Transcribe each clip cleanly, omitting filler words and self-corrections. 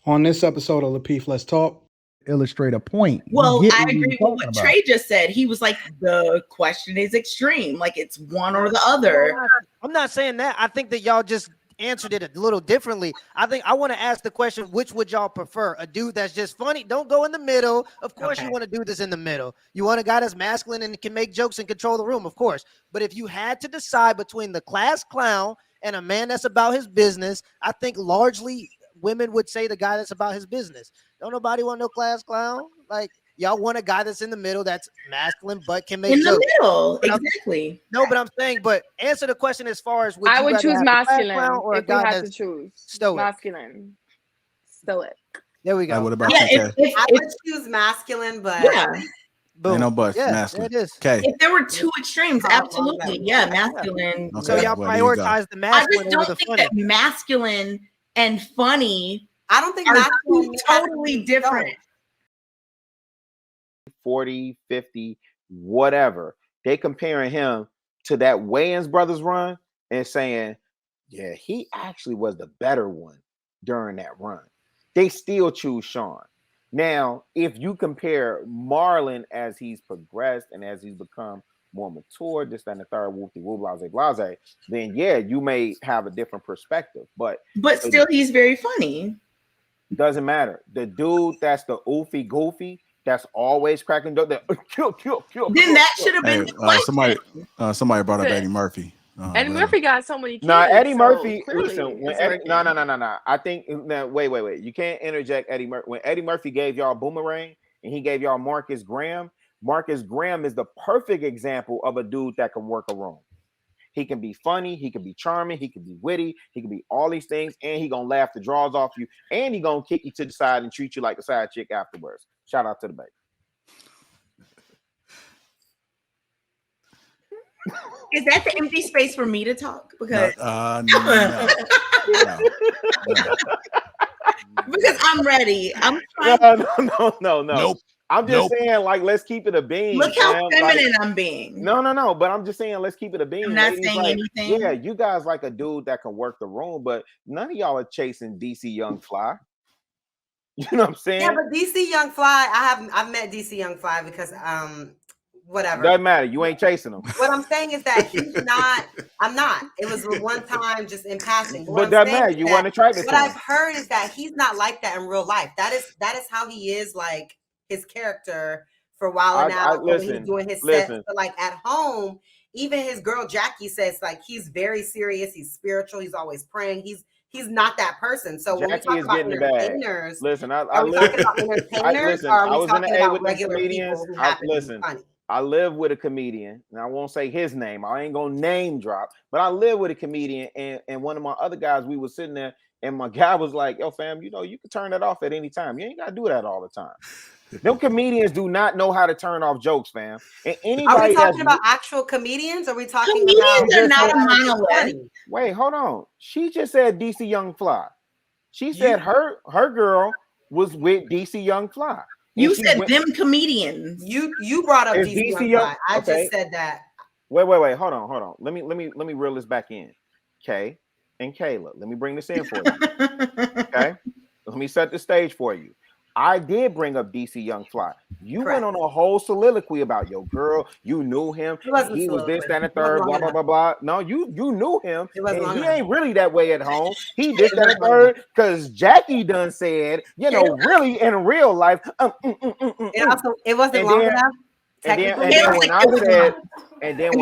On this episode of Lapeef Let's Talk, illustrate a point. Well, I agree with what Trey just said. He was like, the question is extreme. Like, it's one or the other. I'm not saying that. I think that y'all just answered it a little differently. I think I want to ask the question, which would y'all prefer? A dude that's just funny? Don't go in the middle. Of course you want to do this in the middle. You want a guy that's masculine and can make jokes and control the room, of course. But if you had to decide between the class clown and a man that's about his business, I think largely women would say the guy that's about his business. Don't nobody want no class clown. Like, y'all want a guy that's in the middle, that's masculine, but can make in jokes. The middle. Exactly. But I'm saying, but answer the question as far as I would choose masculine or if we had to choose. Stoic. Masculine. Stoic. There we go. What about I would choose masculine, but ain't no but masculine. There it is. Okay. If there were two extremes, absolutely. Yeah, masculine. Okay. So y'all prioritize the masculine. I just don't think that masculine and funny I don't think are masculine totally different. 40, 50, whatever. They comparing him to that Wayans brothers run and saying, yeah, he actually was the better one during that run. They still choose Sean. Now, if you compare Marlon as he's progressed and as he's become more mature, this, that, and the third, whoopty whoop, blase, then yeah, you may have a different perspective. But still, he's very funny. Doesn't matter. The dude that's the oofy goofy, that's always cracking dope. Kill. Then that should have been somebody brought up Eddie Murphy. Eddie Murphy got so many kids. Eddie Murphy. Listen, no. I think wait. You can't interject Eddie Murphy. When Eddie Murphy gave y'all Boomerang and he gave y'all Marcus Graham is the perfect example of a dude that can work a room. He can be funny, he can be charming, he can be witty, he can be all these things, and he gonna laugh the draws off you, and he gonna kick you to the side and treat you like a side chick afterwards. Shout out to the baby. Is that the empty space for me to talk? Because no. Because I'm ready. I'm trying. No. Nope. I'm just saying, like, let's keep it a bean. Look how feminine I'm being. No. But I'm just saying, let's keep it a bean. I'm not saying anything. Yeah, you guys like a dude that can work the room, but none of y'all are chasing DC Young Fly. You know what I'm saying? Yeah, but DC Young Fly, I've met DC Young Fly because whatever. Doesn't matter. You ain't chasing him. What I'm saying is that he's not. I'm not. It was one time just in passing. But doesn't matter. You want to try this. What I've heard is that he's not like that in real life. That is how he is, like his character for Wild 'N Out when he's doing his sets. But like at home, even his girl Jackie says like he's very serious. He's spiritual. He's always praying. He's not that person. So when we talk about entertainers, listen, I was in the A with the comedians. I live with a comedian, and I won't say his name. I ain't gonna name drop, but I live with a comedian, and one of my other guys, we were sitting there, and my guy was like, "Yo, fam, you know you can turn that off at any time. You ain't gotta do that all the time." Them comedians do not know how to turn off jokes, fam. And anybody are we talking about actual comedians? Or are we talking comedians are not a monolith? Wait, hold on. She just said DC Young Fly. She said her girl was with DC Young Fly. You said them comedians. You brought up DC Young Fly. I just said that. Wait. Hold on. Let me reel this back in. Kay and Kayla. Let me bring this in for you. Okay. Let me set the stage for you. I did bring up DC Young Fly. You went on a whole soliloquy about your girl. You knew him. He was this, that, and the third, blah, blah, blah, blah. No, you knew him. And he ain't really that way at home. He did that and third because Jackie done said, really in real life. It wasn't long enough. And then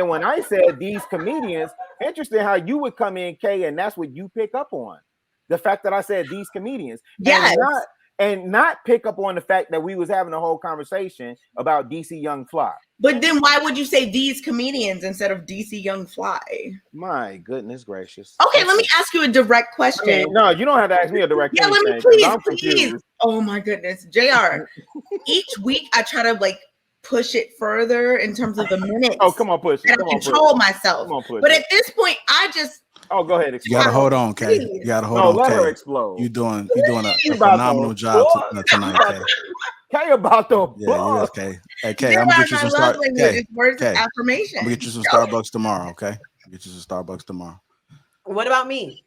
when I said these comedians, interesting how you would come in, Kay, and that's what you pick up on. The fact that I said these comedians, and not pick up on the fact that we was having a whole conversation about DC Young Fly. But then why would you say these comedians instead of DC Young Fly? My goodness gracious. Okay, let me ask you a direct question. I mean, no, you don't have to ask me a direct question. Yeah, let me please. Oh my goodness, JR. Each week I try to like push it further in terms of the minutes. Oh, come on, push it. And I control myself. But at this point, I just. Oh, go ahead. You gotta hold on, Kay. You gotta hold on. Let her explode. You're doing a phenomenal job tonight, Kay. Kay about the yes, Kay. Hey, Kay, I'm gonna get you some words of affirmation. I'm gonna get you some Starbucks tomorrow, okay? Get you some Starbucks tomorrow. What about me?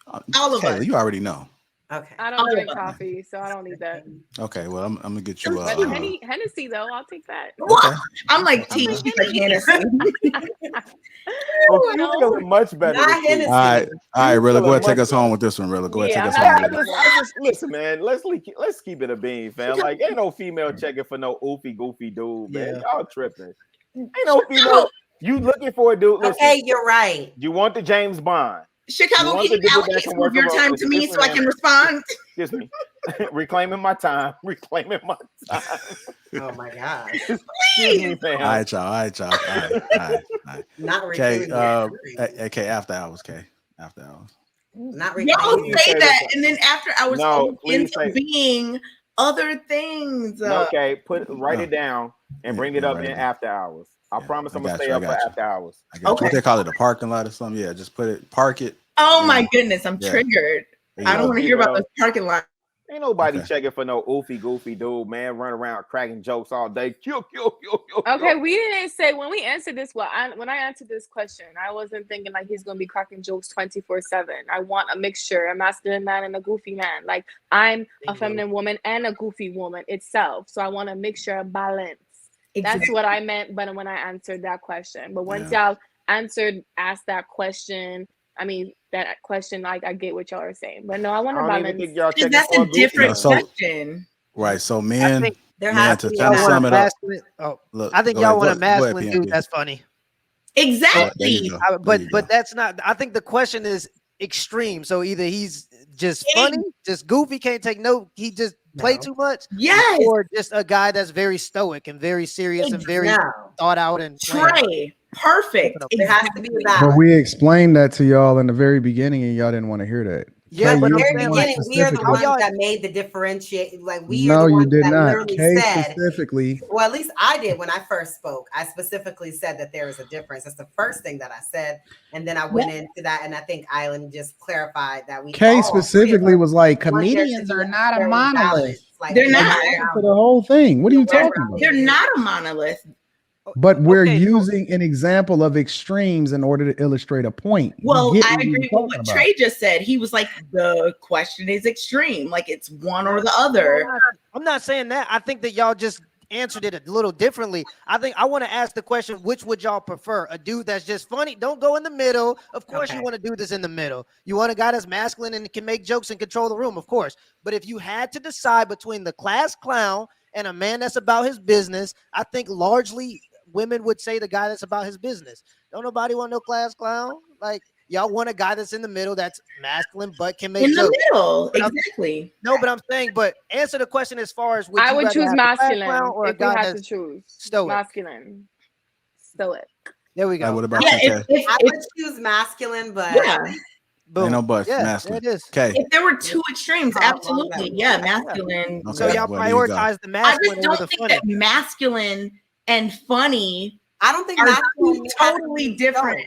All of Kayla, us. you already know. Okay. I don't drink coffee, so I don't need that. Okay, well, I'm gonna get you. But Hennessy though, I'll take that. Okay. I'm like tea. She's like Hennessy. Oh, you feeling much better. Not Hennessy. All right, Rilla, go ahead, take us home with this one, Rilla. Go ahead, take us home. Listen, man. Let's keep it a bean, fam. Like, ain't no female checking for no oofy goofy dude, man. Y'all tripping. Ain't no female. You looking for a dude? Listen, okay, you're right. You want the James Bond. Chicago, can you allocate some of your time to me so I can respond? Excuse me. Reclaiming my time. Oh my God. Excuse me, fam. All right, y'all. All right. Not Okay. Okay, after hours, After hours. Not y'all say that, and then after hours ends up being other things. Okay, write it down and bring it up in after hours. I promise I'm gonna stay up for after hours. Okay. What they call it, a parking lot or something? Yeah, just park it. Oh my goodness, I'm triggered. I don't want to hear about those parking lots. Ain't nobody checking for no oofy goofy dude, man. Run around cracking jokes all day. Okay, we didn't say when we answered this. Well, when I answered this question, I wasn't thinking like he's gonna be cracking jokes 24/7. I want a mixture, a masculine man and a goofy man. Like I'm a feminine woman and a goofy woman itself. So I want a mixture, a balance. Exactly. That's what I meant, but when I answered that question. But once y'all asked that question, that question, like I get what y'all are saying. But no, I want to balance. That's a different question. Right. So men, there has to kind of sum it up. Look, I think y'all want a masculine dude. That's funny. Exactly. But that's not. I think the question is extreme. So either he's just funny, just goofy, can't take no. He just play too much. Yes. Or just a guy that's very stoic and very serious and very thought out and Trey. Perfect. It has to be that. But we explained that to y'all in the very beginning, and y'all didn't want to hear that. Yeah, but in the very beginning, we are the ones that made the differentiate. Like we are the ones that literally said. Specifically. Well, at least I did when I first spoke. I specifically said that there is a difference. That's the first thing that I said, and then I went into that, and I think Island just clarified that we. Kay specifically was like, comedians are not a monolith. Like, they're not for the whole thing. What are you talking about? They're not a monolith. But we're using an example of extremes in order to illustrate a point. Well, I agree with what Trey just said. He was like, the question is extreme. Like it's one or the other. I'm not saying that. I think that y'all just answered it a little differently. I think I want to ask the question, which would y'all prefer? A dude that's just funny? Don't go in the middle. Of course you want to do this in the middle. You want a guy that's masculine and can make jokes and control the room, of course. But if you had to decide between the class clown and a man that's about his business, I think largely women would say the guy that's about his business. Don't nobody want no class clown. Like y'all want a guy that's in the middle, that's masculine, but can make in jokes. The middle. Exactly. No, but I'm saying, but answer the question as far as I would choose masculine or if we had to choose. Stoic. Masculine. Stoic. There we go. What about I would choose masculine, but ain't no but masculine. It is. Okay. If there were two extremes, absolutely. Yeah, masculine. Okay. So y'all prioritize the masculine. I just don't think that masculine and funny I don't think are masculine totally different.